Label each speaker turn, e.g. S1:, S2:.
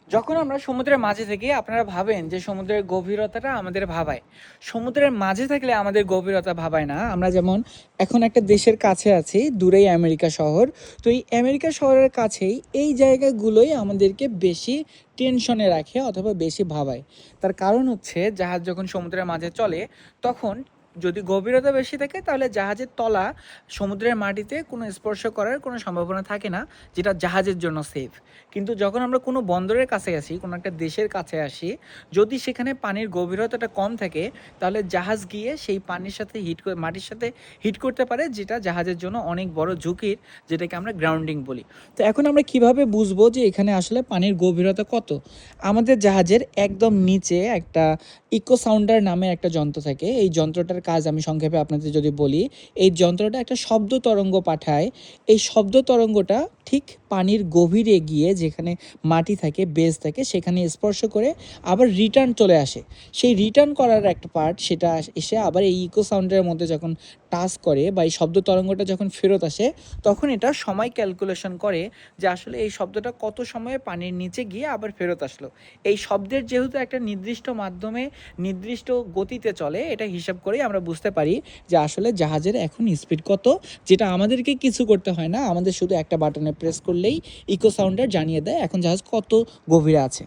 S1: যখন আমরা সমুদ্রের মাঝে থাকি আপনারা ভাবেন যে সমুদ্রের গভীরতাটা আমাদের ভাবায়। সমুদ্রের মাঝে থাকলে আমাদের গভীরতা ভাবায় না। আমরা যেমন এখন একটা দেশের কাছে আছি, দূরেই আমেরিকা শহর। তো এই আমেরিকা শহরের কাছেই এই জায়গাগুলোই আমাদেরকে বেশি টেনশনে রাখে অথবা বেশি ভাবায়। তার কারণ হচ্ছে জাহাজ যখন সমুদ্রের মাঝে চলে তখন যদি গভীরতা বেশি থাকে তাহলে জাহাজের তলা সমুদ্রের মাটিতে কোনো স্পর্শ করার কোনো সম্ভাবনা থাকে না, যেটা জাহাজের জন্য সেফ। কিন্তু যখন আমরা কোনো বন্দরের কাছে আসি, কোনো একটা দেশের কাছে আসি, যদি সেখানে পানির গভীরতাটা কম থাকে তাহলে জাহাজ গিয়ে সেই পানির সাথে মাটির সাথে হিট করতে পারে, যেটা জাহাজের জন্য অনেক বড় ঝুঁকির, যেটাকে আমরা গ্রাউন্ডিং বলি। তো এখন আমরা কিভাবে বুঝবো যে এখানে আসলে পানির গভীরতা কত? আমাদের জাহাজের একদম নিচে একটা ইকো সাউন্ডার নামে একটা যন্ত্র থাকে। এই যন্ত্রটার কাজ আমি সংক্ষেপে আপনাদের যদি বলি, এই যন্ত্রটা একটা শব্দ তরঙ্গ পাঠায়। এই শব্দ তরঙ্গটা ঠিক পানির গভীরে গিয়ে যেখানে মাটি থাকে, বেস থাকে, সেখানে স্পর্শ করে আবার রিটার্ন চলে আসে। সেই রিটার্ন করার একটা পার্ট, সেটা এসে আবার এই ইকো সাউন্ডের মধ্যে যখন টাচ করে বা এই শব্দ তরঙ্গটা যখন ফেরত আসে, তখন এটা সময় ক্যালকুলেশন করে যে আসলে এই শব্দটা কত সময়ে পানির নিচে গিয়ে আবার ফেরত আসলো। এই শব্দের যেহেতু একটা নির্দিষ্ট মাধ্যমে নির্দিষ্ট গতিতে চলে, এটা হিসাব করেই আমরা বুঝতে পারি যে আসলে জাহাজের এখন স্পিড কত, যেটা আমাদেরকে কিছু করতে হয় না, আমাদের শুধু একটা বাটনে প্রেস করলেই ইকো সাউন্ডার জানিয়ে দেয় এখন জাহাজ কত গভীরে আছে।